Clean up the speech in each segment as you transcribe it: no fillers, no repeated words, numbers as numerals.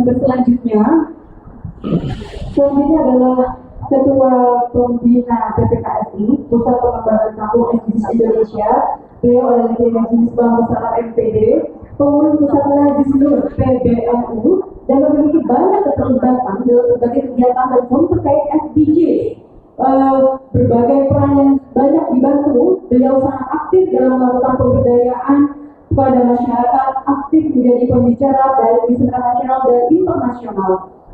narasumber selanjutnya adalah Ketua Pembina PPKSI, Pusat Pengembangan Kampung SDGs Indonesia. Beliau adalah Kiai Haji Misbah Musara MPD, pengurus Pusat Najisnur PBNU, dan memiliki banyak keterlibatan dalam berbagai kegiatan dan forum terkait SDGs. Berbagai peran yang banyak dibantu, beliau sangat aktif dalam melakukan pemberdayaan kepada masyarakat, aktif menjadi pembicara baik di sentra nasional dan internasional.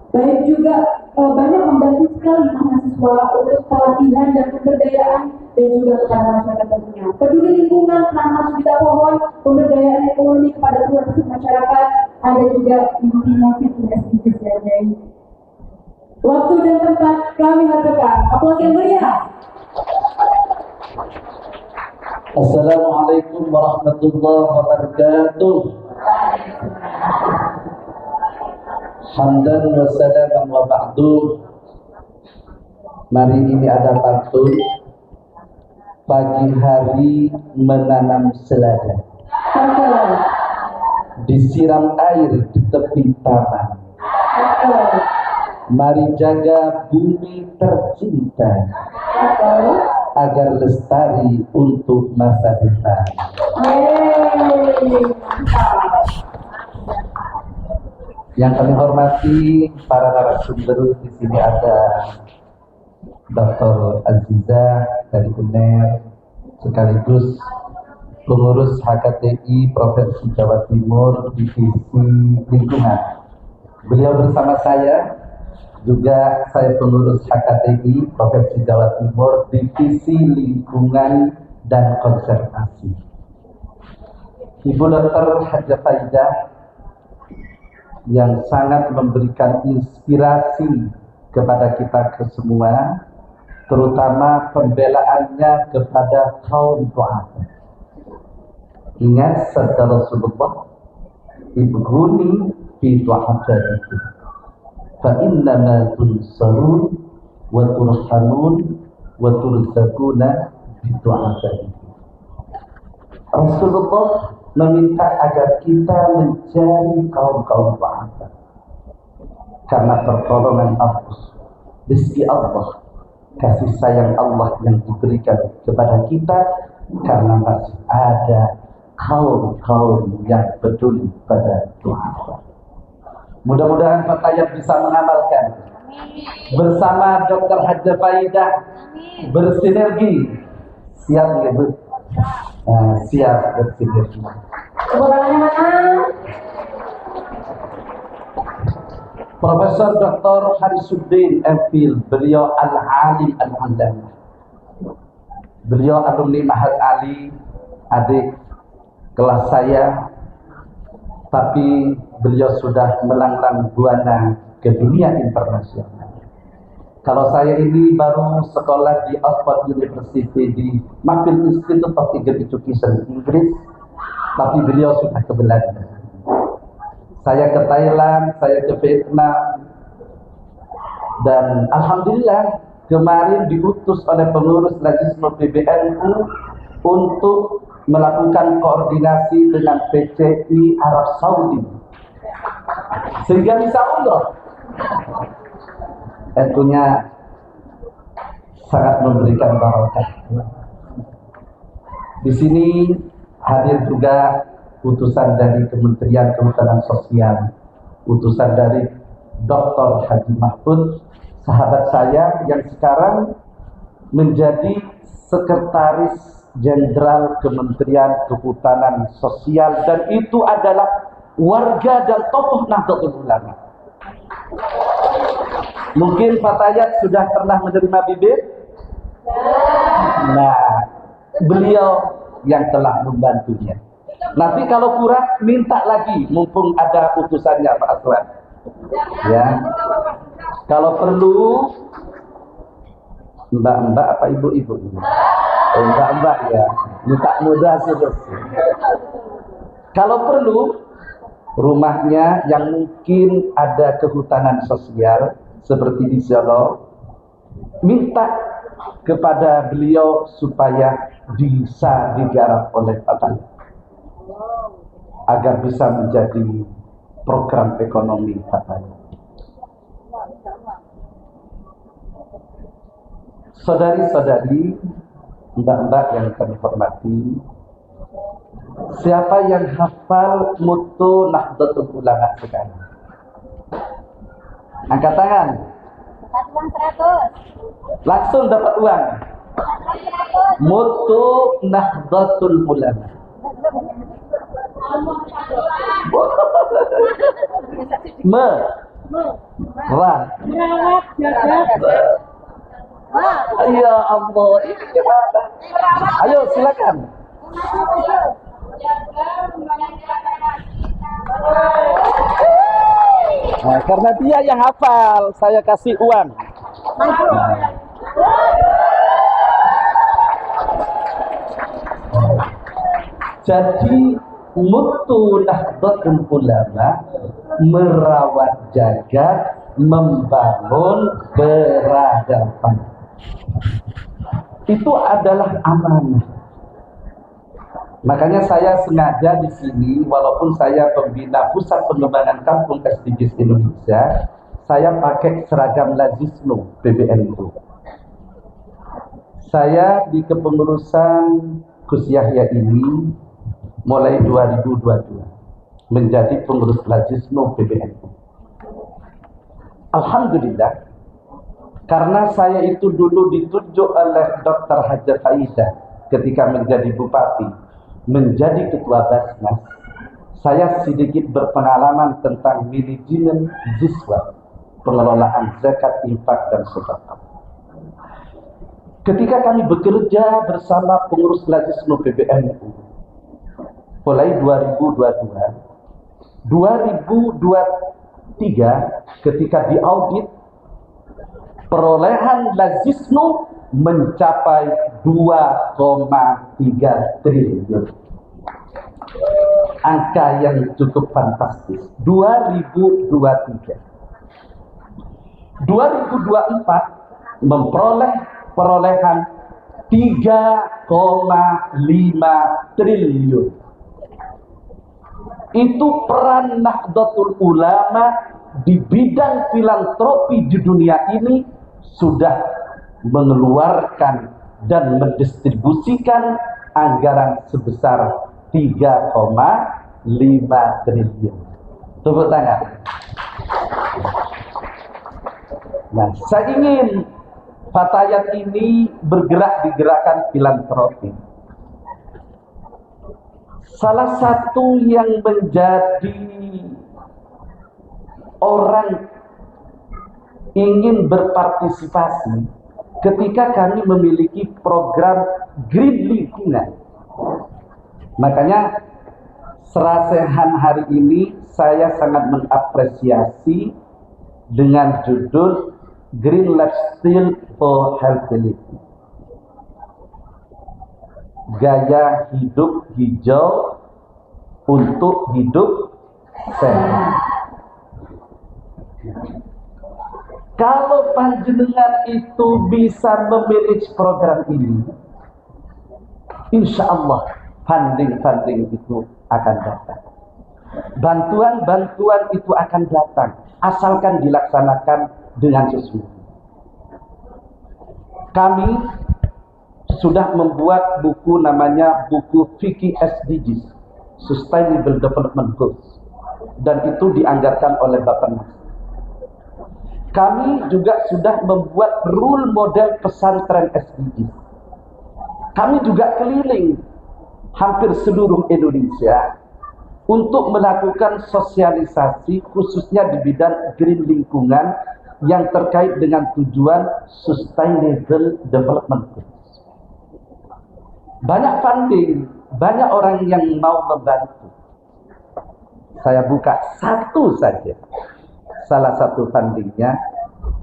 Baik juga banyak membantu sekali mahasiswa untuk pelatihan dan pemberdayaan dan juga kepada masyarakat tentunya. Peduli lingkungan, tanam juta pohon, pemberdayaan ekonomi kepada seluruh masyarakat, ada juga intinya fitness di SDGs. Waktu dan tempat kami harapkan. Aplaus yang meriah. Assalamualaikum warahmatullahi wabarakatuh. Hamdan wa salaman wa ba'du. Mari ini ada pantun. Pagi hari menanam selada, disiram air di tepi taman. Mari jaga bumi tercinta agar lestari untuk masa depan. Yang kami hormati para narasumber, di sini ada Dr. Aziza dari UNER, sekaligus pengurus HKTI Provinsi Jawa Timur Divisi Lingkungan. Beliau bersama saya, juga saya pengurus HKTI Provinsi Jawa Timur Divisi Lingkungan dan Konservasi. Ibu Dr. Haja Faidah yang sangat memberikan inspirasi kepada kita semua, terutama pembelaannya kepada kaum du'afa. Ingat sabda Rasulullah, ibghuni fi du'afaikum fa innama tunsarun wa turhamun wa turzaquna bi du'afaikum. Rasulullah meminta agar kita mencari kaum-kaum du'afa, karena pertolongan Allah, rezeki Allah, kasih sayang Allah yang diberikan kepada kita, karena masih ada kaum-kaum yang peduli pada du'afa. Mudah-mudahan Pak Tayyab bisa mengamalkan bersama Dr. Haja Faidah, bersinergi. Siap ya Bu? Nah, siap bersinergi. Kemudian mana? Profesor Dr. Harisuddin MPhil, beliau al-alim al-allamah. Beliau alumni Mahat Ali, adik kelas saya, tapi beliau sudah melanglang buana ke dunia internasional. Kalau saya ini baru sekolah di Oxford University di Macfield Institute of Education Inggris, tapi beliau sudah ke Belanda. Saya ke Thailand, saya ke Vietnam, dan alhamdulillah kemarin diutus oleh pengurus Najisnur PBNU untuk melakukan koordinasi dengan PCI Arab Saudi sehingga bisa umroh. Tentunya sangat memberikan barokah. Di sini hadir juga utusan dari Kementerian Kehutanan Sosial, utusan dari Dr. Haji Mahfud, sahabat saya yang sekarang menjadi Sekretaris Jenderal Kementerian Kehutanan Sosial, dan itu adalah warga dan tokoh Nahdlatul Ulama. Mungkin Pak Tayyab sudah pernah menerima bibit? Nah, beliau yang telah membantunya. Nanti kalau kurang minta lagi, mumpung ada utusannya Pak Aswan. Ya. Kalau perlu mbak-mbak apa ibu-ibu ini? Mbak-mbak ya, minta mudah terus. Kalau perlu rumahnya yang mungkin ada kehutanan sosial seperti di Solo, minta kepada beliau supaya bisa digarap oleh Pak Tayyab agar bisa menjadi program ekonomi katanya. Saudari-saudari, mbak-mbak yang kami hormati, siapa yang hafal mutu Nahdlatul Ulama sekarang? Angkat tangan. Dapat uang 100. Langsung dapat uang. Mutu Nahdlatul Ulama. Merawat jagat. Ya Allah, ini gimana? Ayo silakan. Nah, karena dia yang hafal, saya kasih uang. Jadi mutu Nahdlatul Ulama merawat jagat, membangun peradaban. Itu adalah amanah. Makanya saya sengaja di sini, walaupun saya pembina Pusat Pengembangan Kampung SDGs Indonesia, saya pakai seragam Lazisnu PBNU. Saya di kepengurusan Gus Yahya ini mulai 2022 menjadi pengurus Lazisnu PBNU. Alhamdulillah, karena saya itu dulu ditunjuk oleh Dr. Hajar Faidah ketika menjadi bupati, menjadi ketua Basnas, saya sedikit berpengalaman tentang manajemen ziswa, pengelolaan zakat, infak, dan sedekah. Ketika kami bekerja bersama pengurus Lazisnu PBNU, mulai 2022, 2023 ketika diaudit, perolehan Lazisnu mencapai 2,3 triliun. Angka yang cukup fantastis. 2023. 2024 memperoleh perolehan 3,5 triliun. Itu peran Nahdlatul Ulama di bidang filantropi di dunia ini sudah mengeluarkan dan mendistribusikan anggaran sebesar 3,5 triliun. Tepuk tangan. Nah, saya ingin Fatayat ini bergerak di gerakan filantropi. Salah satu yang menjadi orang ingin berpartisipasi ketika kami memiliki program Green Lingkungan. Makanya Serasehan hari ini saya sangat mengapresiasi dengan judul Green Lifestyle for Healthy Living. Gaya hidup hijau untuk hidup sehat. Kalau panjenengan itu bisa memanage program ini, insya Allah funding itu akan datang. Bantuan-bantuan itu akan datang, asalkan dilaksanakan dengan sesungguhnya. Kami sudah membuat buku namanya buku Fikih SDGs, Sustainable Development Goals, dan itu dianggarkan oleh Bappenas. Kami juga sudah membuat rule model pesantren SDGs. Kami juga keliling hampir seluruh Indonesia untuk melakukan sosialisasi khususnya di bidang green lingkungan yang terkait dengan tujuan Sustainable Development Goals. Banyak funding, banyak orang yang mau membantu. Saya buka satu saja. Salah satu fundingnya,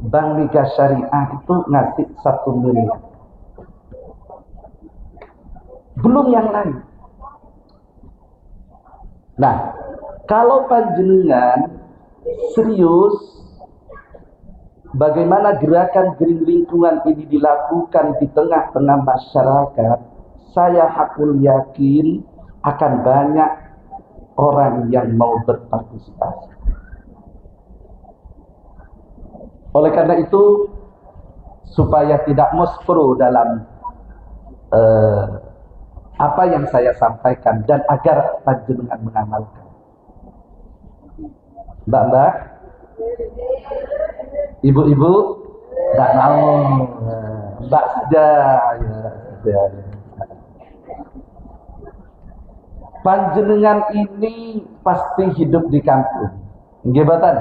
Bank Mega Syariah itu ngasih 1 miliar. Belum yang lain. Nah, kalau panjenengan serius bagaimana gerakan green lingkungan ini dilakukan di tengah-tengah masyarakat, saya hakul yakin akan banyak orang yang mau berpartisipasi. Oleh karena itu, supaya tidak mospro dalam apa yang saya sampaikan dan agar panjenengan mengamalkan. Mbak-mbak, ibu-ibu, tidak mau. Mbak saja. Ya. Panjenengan ini pasti hidup di kampung. Ngebatan?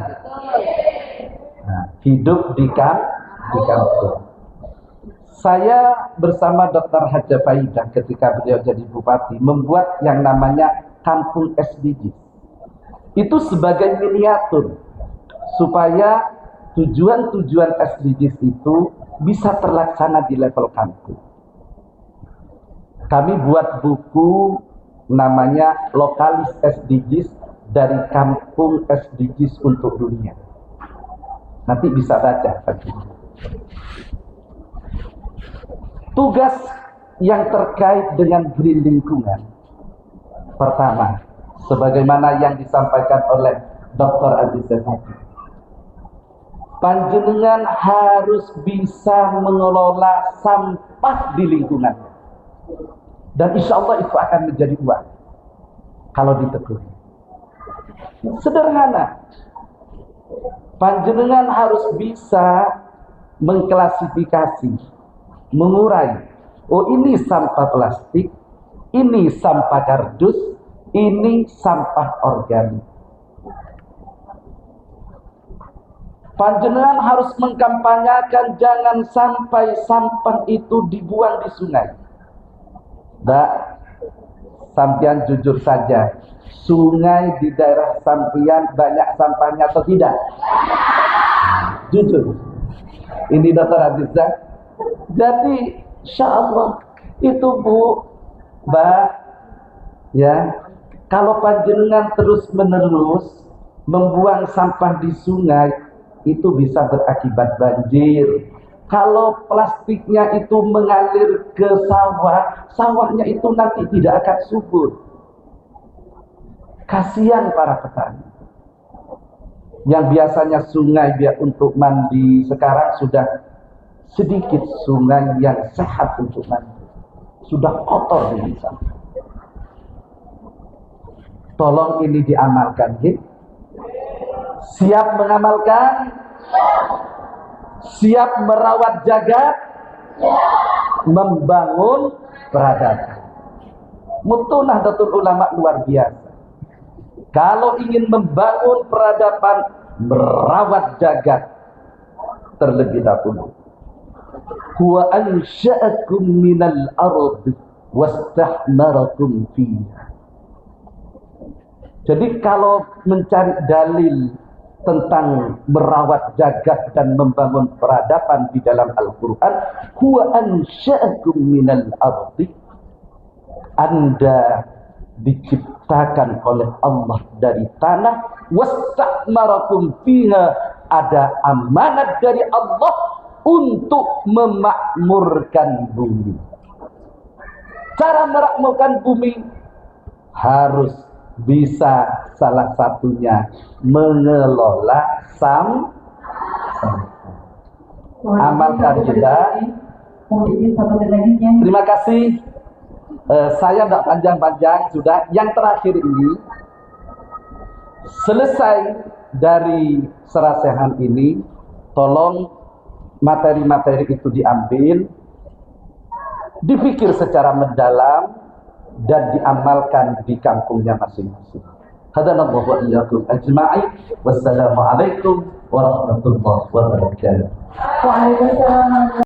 Nah, hidup di kampung. Saya bersama Dr. Haja Faidah ketika beliau jadi bupati membuat yang namanya kampung SDGs. Itu sebagai miniatur supaya tujuan-tujuan SDGs itu bisa terlaksana di level kampung. Kami buat buku namanya Lokalis SDGs dari Kampung SDGs untuk Dunia. Nanti bisa baca. Tugas yang terkait dengan green lingkungan. Pertama, sebagaimana yang disampaikan oleh Dr. Aziza tadi, panjenengan harus bisa mengelola sampah di lingkungan. Dan insya Allah itu akan menjadi uang kalau ditekuni. Sederhana. Panjenengan harus bisa mengklasifikasi, mengurai. Oh, ini sampah plastik, ini sampah kardus, ini sampah organik. Panjenengan harus mengkampanyakan jangan sampai sampah itu dibuang di sungai. Mbak, sampean jujur saja, sungai di daerah sampean banyak sampahnya atau tidak? Jujur. Ini Dr. Aziza. Jadi, insya Allah itu Bu, Mbak, ya, kalau panjenengan terus menerus membuang sampah di sungai, itu bisa berakibat banjir. Kalau plastiknya itu mengalir ke sawah, sawahnya itu nanti tidak akan subur. Kasihan para petani. Yang biasanya sungai biar untuk mandi, sekarang sudah sedikit sungai yang sehat untuk mandi. Sudah kotor dengan sampah. Tolong ini diamalkan, gitu. Siap mengamalkan? Siap merawat jagat? Membangun peradaban. Mutu Nahdlatul Ulama luar biasa. Kalau ingin membangun peradaban, merawat jagat terlebih dahulu. Huwa ansha'akum minal ardi wastahmarakum fiha. Jadi kalau mencari dalil tentang merawat jagat dan membangun peradaban di dalam Al-Quran, huwa ansha'akum minal ardi, Anda diciptakan oleh Allah dari tanah, wasta'marakum fiha, ada amanat dari Allah untuk memakmurkan bumi. Cara memakmurkan bumi harus bisa salah satunya mengelola sampah. Amalkan kita. Terima kasih. Saya tidak panjang-panjang sudah. Yang terakhir ini, selesai dari serasehan ini, tolong materi-materi itu diambil, dipikir secara mendalam, dan diamalkan di kampungnya masing-masing. Hadanallahu wa iyyakum ajma'in. Wassalamualaikum warahmatullahi wabarakatuh. Waalaikumsalam.